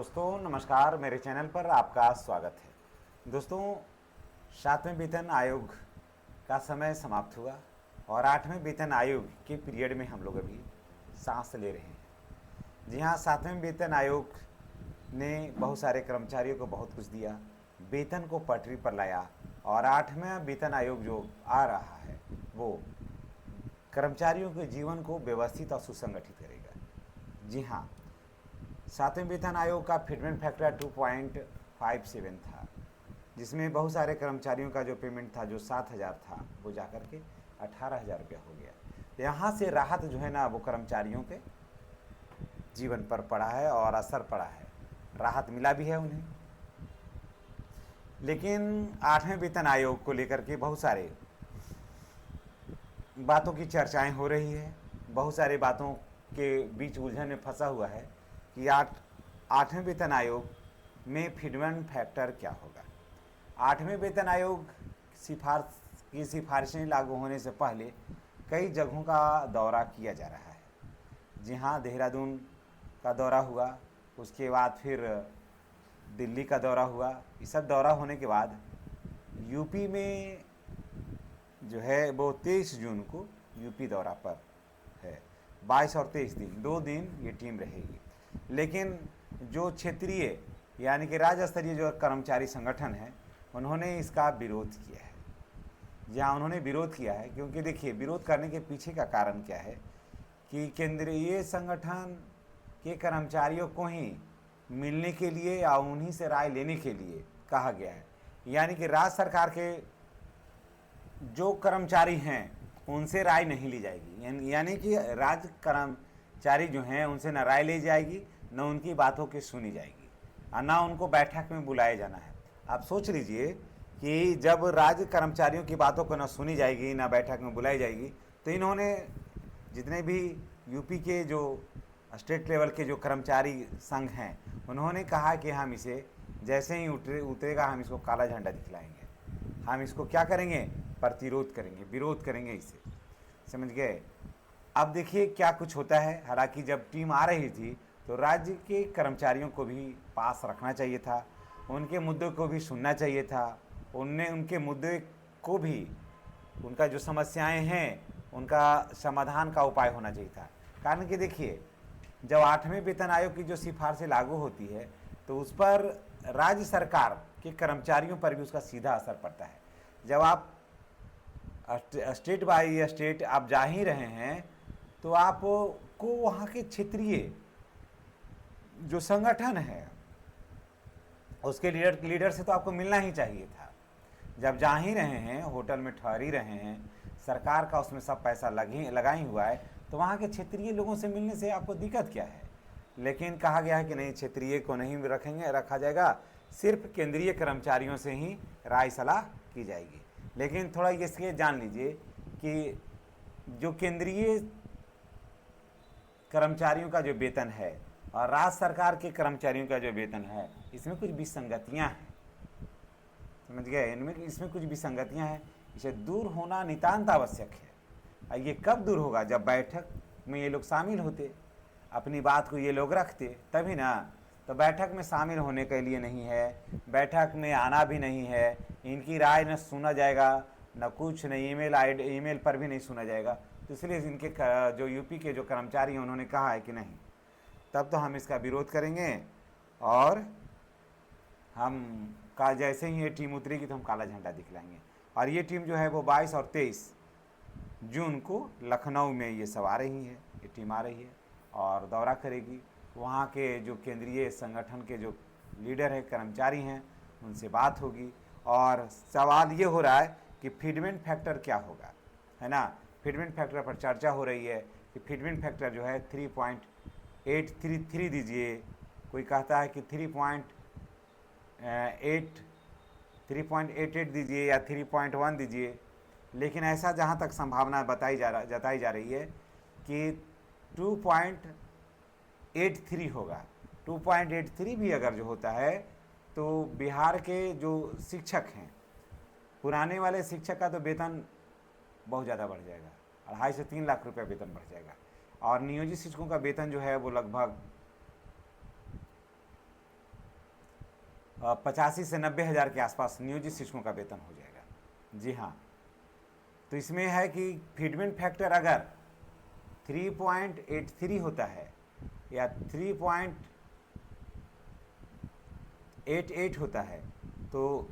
दोस्तों नमस्कार, मेरे चैनल पर आपका स्वागत है। दोस्तों, 7वें वेतन आयोग का समय समाप्त हुआ और 8वें वेतन आयोग के पीरियड में हम लोग अभी सांस ले रहे हैं। जी हाँ, 7वें वेतन आयोग ने बहुत सारे कर्मचारियों को बहुत कुछ दिया, वेतन को पटरी पर लाया और 8वां वेतन आयोग जो आ रहा है वो कर्मचारियों के जीवन को व्यवस्थित और सुसंगठित करेगा। जी हाँ, 7वें वेतन आयोग का फिटमेंट फैक्टर 2.57 था, जिसमें बहुत सारे कर्मचारियों का जो पेमेंट था, जो 7,000 था, वो जाकर के 18,000 रुपया हो गया। यहाँ से राहत जो है ना, वो कर्मचारियों के जीवन पर पड़ा है और असर पड़ा है, राहत मिला भी है उन्हें। लेकिन 8वें वेतन आयोग को लेकर के बहुत सारे बातों की चर्चाएं हो रही है, बहुत सारे बातों के बीच उलझन में फंसा हुआ है कि 8वें वेतन आयोग में फिटमेंट फैक्टर क्या होगा। 8वें वेतन आयोग सिफारिशें लागू होने से पहले कई जगहों का दौरा किया जा रहा है। जी हाँ, देहरादून का दौरा हुआ, उसके बाद फिर दिल्ली का दौरा हुआ। ये सब दौरा होने के बाद यूपी में जो है वो 23 जून को यूपी दौरा पर है। 22 और 23 दिन, 2 दिन ये टीम रहेगी। लेकिन जो क्षेत्रीय यानी कि राज्य स्तरीय जो कर्मचारी संगठन है, उन्होंने इसका विरोध किया है। जहाँ उन्होंने विरोध किया है, क्योंकि देखिए विरोध करने के पीछे का कारण क्या है कि केंद्रीय संगठन के कर्मचारियों को ही मिलने के लिए या उन्हीं से राय लेने के लिए कहा गया है। यानी कि राज्य सरकार के जो कर्मचारी हैं उनसे राय नहीं ली जाएगी, यानी कि राज्य कर्मचारी जो हैं उनसे न राय ली जाएगी, न उनकी बातों की सुनी जाएगी और न उनको बैठक में बुलाया जाना है। आप सोच लीजिए कि जब राज्य कर्मचारियों की बातों को न सुनी जाएगी, न बैठक में बुलाई जाएगी, तो इन्होंने जितने भी यूपी के जो स्टेट लेवल के जो कर्मचारी संघ हैं, उन्होंने कहा कि हम इसे जैसे ही उतरेगा हम इसको काला झंडा दिखलाएंगे, हम इसको क्या करेंगे, प्रतिरोध करेंगे, विरोध करेंगे इसे। समझ गए। अब देखिए क्या कुछ होता है। हालांकि जब टीम आ रही थी तो राज्य के कर्मचारियों को भी पास रखना चाहिए था, उनके मुद्दों को भी सुनना चाहिए था, उनके मुद्दे को भी, उनका जो समस्याएं हैं उनका समाधान का उपाय होना चाहिए था। कारण कि देखिए, जब 8वें वेतन आयोग की जो सिफारिशें लागू होती है तो उस पर राज्य सरकार के कर्मचारियों पर भी उसका सीधा असर पड़ता है। जब आप स्टेट बाय स्टेट आप जा ही रहे हैं तो आपको वहाँ के क्षेत्रीय जो संगठन है उसके लीडर से तो आपको मिलना ही चाहिए था। जब जा ही रहे हैं, होटल में ठहर ही रहे हैं, सरकार का उसमें सब पैसा लगा ही हुआ है, तो वहाँ के क्षेत्रीय लोगों से मिलने से आपको दिक्कत क्या है। लेकिन कहा गया है कि नहीं, क्षेत्रीय को नहीं रखा जाएगा, सिर्फ केंद्रीय कर्मचारियों से ही राय सलाह की जाएगी। लेकिन थोड़ा इसके जान लीजिए कि जो केंद्रीय कर्मचारियों का जो वेतन है और राज्य सरकार के कर्मचारियों का जो वेतन है, इसमें कुछ विसंगतियां हैं। समझ गए। इसमें कुछ विसंगतियां हैं, इसे दूर होना नितांत आवश्यक है। और ये कब दूर होगा, जब बैठक में ये लोग शामिल होते, अपनी बात को ये लोग रखते, तभी ना। तो बैठक में शामिल होने के लिए नहीं है, बैठक में आना भी नहीं है, इनकी राय न सुना जाएगा, न कुछ, न ईमेल पर भी नहीं सुना जाएगा। तो इसलिए इनके जो यूपी के जो कर्मचारी हैं उन्होंने कहा है कि नहीं, तब तो हम इसका विरोध करेंगे और हम का जैसे ही ये टीम उतरेगी तो हम काला झंडा दिखलाएंगे। और ये टीम जो है वो 22 और 23 जून को लखनऊ में ये सब आ रही है, ये टीम आ रही है और दौरा करेगी। वहाँ के जो केंद्रीय संगठन के जो लीडर हैं, कर्मचारी हैं, उनसे बात होगी। और सवाल ये हो रहा है कि फिटमेंट फैक्टर क्या होगा, है ना। फिटमेंट फैक्टर पर चर्चा हो रही है कि फिटमेंट फैक्टर जो है 3.833 दीजिए, कोई कहता है कि 3.88 दीजिए या 3.1 दीजिए। लेकिन ऐसा जहाँ तक संभावना जताई जा रही है कि 2.83 होगा। 2.83 भी अगर जो होता है तो बिहार के जो शिक्षक हैं, पुराने वाले शिक्षक का तो वेतन बहुत ज़्यादा बढ़ जाएगा, 2.5 से 3 लाख रुपया वेतन बढ़ जाएगा। और नियोजित शिक्षकों का वेतन जो है वो लगभग 85 से 90 हज़ार के आसपास नियोजित शिक्षकों का वेतन हो जाएगा। जी हाँ, तो इसमें है कि फिटमेंट फैक्टर अगर 3.83 होता है या 3.88 होता है तो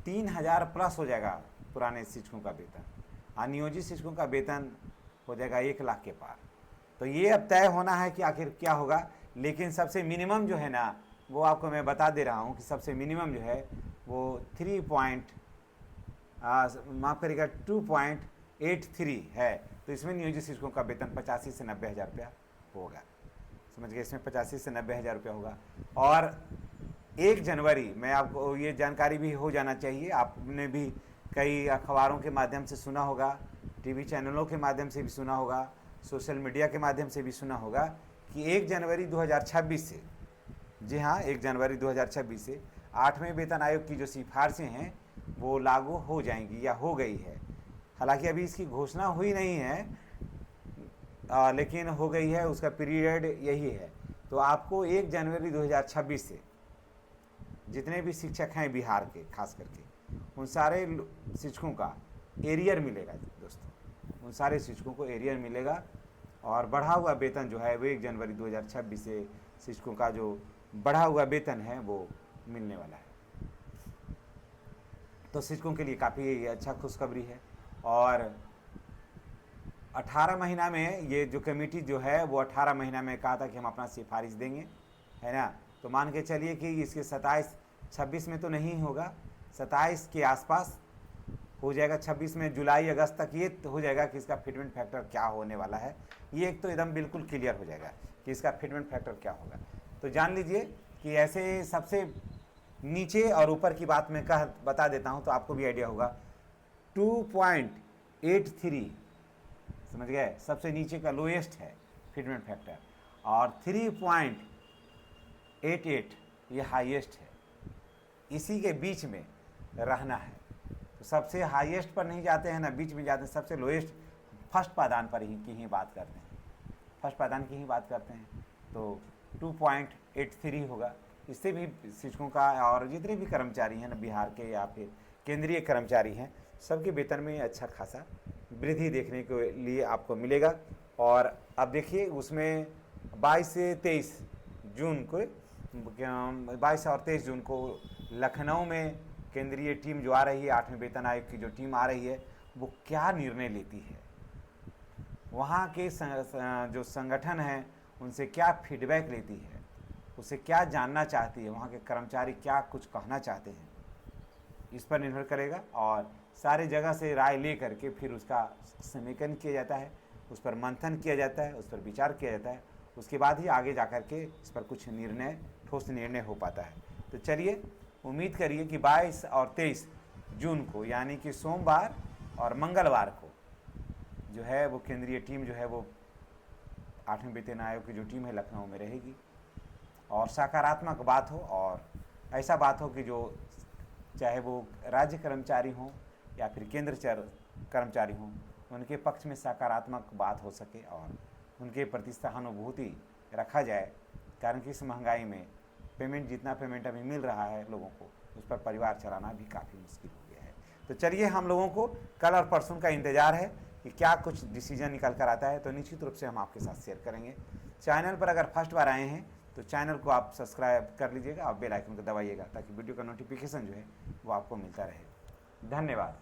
3,000 प्लस हो जाएगा पुराने शिक्षकों का वेतन, और नियोजित शिक्षकों का वेतन हो जाएगा 1 लाख के पार। तो ये अब तय होना है कि आखिर क्या होगा, लेकिन सबसे मिनिमम जो है ना वो आपको मैं बता दे रहा हूँ कि सबसे मिनिमम जो है वो माफ़ करिएगा 2.83 है। तो इसमें नियोजित शिक्षकों का वेतन 85 से 90 हज़ार रुपया होगा। समझ गए, इसमें 85 से 90 हज़ार रुपया होगा। और 1 जनवरी में आपको ये जानकारी भी हो जाना चाहिए, आपने भी कई अखबारों के माध्यम से सुना होगा, टीवी चैनलों के माध्यम से भी सुना होगा, सोशल मीडिया के माध्यम से भी सुना होगा कि 1 जनवरी 2026 से, जी हाँ 1 जनवरी 2026 से 8वें वेतन आयोग की जो सिफारिशें हैं वो लागू हो जाएंगी या हो गई है। हालांकि अभी इसकी घोषणा हुई नहीं है, लेकिन हो गई है, उसका पीरियड यही है। तो आपको 1 जनवरी 2026 से जितने भी शिक्षक हैं बिहार के खास करके, उन सारे शिक्षकों का एरियर मिलेगा दोस्तों, उन सारे शिक्षकों को एरियर मिलेगा और बढ़ा हुआ वेतन जो है वो 1 जनवरी 2026 से शिक्षकों का जो बढ़ा हुआ वेतन है वो मिलने वाला है। तो शिक्षकों के लिए काफ़ी अच्छा खुशखबरी है। और 18 महीना में ये जो कमेटी जो है वो 18 महीना में कहा था कि हम अपना सिफारिश देंगे, है ना। तो मान के चलिए कि इसके 27-26 में तो नहीं होगा, 27 के आसपास हो जाएगा, 26 में जुलाई अगस्त तक ये हो जाएगा कि इसका फिटमेंट फैक्टर क्या होने वाला है। ये एक तो एकदम बिल्कुल क्लियर हो जाएगा कि इसका फिटमेंट फैक्टर क्या होगा। तो जान लीजिए कि ऐसे सबसे नीचे और ऊपर की बात मैं बता देता हूँ तो आपको भी आइडिया होगा। 2.83 समझ गए, सबसे नीचे का लोएस्ट है फिटमेंट फैक्टर, और 3.88 ये हाईएस्ट है। इसी के बीच में रहना है। तो सबसे हाईएस्ट पर नहीं जाते हैं ना बीच में जाते हैं, सबसे लोएस्ट फर्स्ट पायदान पर ही की ही बात करते हैं, फर्स्ट पायदान की ही बात करते हैं। तो 2.83 होगा। इससे भी शिक्षकों का और जितने भी कर्मचारी हैं ना बिहार के या फिर केंद्रीय कर्मचारी हैं, सबके वेतन में अच्छा खासा वृद्धि देखने के लिए आपको मिलेगा। और अब देखिए उसमें 22 से 23 जून को 22 और 23 जून को लखनऊ में केंद्रीय टीम जो आ रही है, 8वें वेतन आयोग की जो टीम आ रही है, वो क्या निर्णय लेती है, वहाँ के जो संगठन हैं उनसे क्या फीडबैक लेती है, उसे क्या जानना चाहती है, वहाँ के कर्मचारी क्या कुछ कहना चाहते हैं, इस पर निर्भर करेगा। और सारे जगह से राय ले करके फिर उसका समीकरण किया जाता है, उस पर मंथन किया जाता है, उस पर विचार किया जाता है, उसके बाद ही आगे जा कर के इस पर कुछ निर्णय, ठोस निर्णय हो पाता है। तो चलिए उम्मीद करिए कि 22 और 23 जून को यानी कि सोमवार और मंगलवार को जो है वो केंद्रीय टीम जो है वो 8वें वेतन आयोग की जो टीम है लखनऊ में रहेगी। और सकारात्मक बात हो और ऐसा बात हो कि जो चाहे वो राज्य कर्मचारी हों या फिर केंद्र कर्मचारी हों, उनके पक्ष में सकारात्मक बात हो सके और उनके प्रति सहानुभूति रखा जाए। कारण कि इस महंगाई में पेमेंट, जितना पेमेंट अभी मिल रहा है लोगों को, उस पर परिवार चलाना भी काफ़ी मुश्किल हो गया है। तो चलिए हम लोगों को कल और परसों का इंतज़ार है कि क्या कुछ डिसीजन निकल कर आता है, तो निश्चित रूप से हम आपके साथ शेयर करेंगे। चैनल पर अगर फर्स्ट बार आए हैं तो चैनल को आप सब्सक्राइब कर लीजिएगा और बेल आइकन को दबाइएगा ताकि वीडियो का नोटिफिकेशन जो है वो आपको मिलता रहे। धन्यवाद।